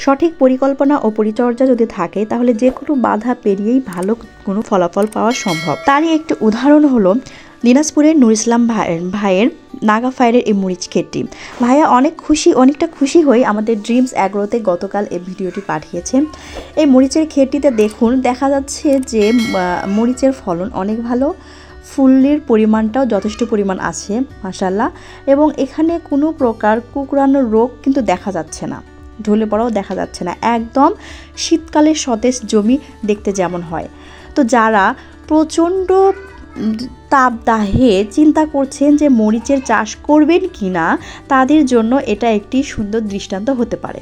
সঠিক পরিকল্পনা ও পরিচর্যা যদি থাকে তাহলে যে কোনো বাধা পেরিয়েই ভালো কোনো ফলাফল পাওয়া সম্ভব। তারই একটি উদাহরণ হলো দিনাজপুরের নুর ইসলাম ভাইয়ের নাগা ফায়ারের এই মরিচ ক্ষেতটি। ভাইয়া অনেকটা খুশি হয়ে আমাদের ড্রিমস অ্যাগ্রোতে গতকাল এই ভিডিওটি পাঠিয়েছে। এই মরিচের ক্ষেতটিতে দেখুন, দেখা যাচ্ছে যে মরিচের ফলন অনেক ভালো, ফুলের পরিমাণটাও যথেষ্ট পরিমাণ আছে মাশাআল্লাহ, এবং এখানে কোনো প্রকার কুকড়ানোর রোগ কিন্তু দেখা যাচ্ছে না, ঢলে পড়াও দেখা যাচ্ছে না। একদম শীতকালের সতেজ জমি দেখতে যেমন হয়। তো যারা প্রচণ্ড তাপদাহে চিন্তা করছেন যে মরিচের চাষ করবেন কি না, তাদের জন্য এটা একটি সুন্দর দৃষ্টান্ত হতে পারে।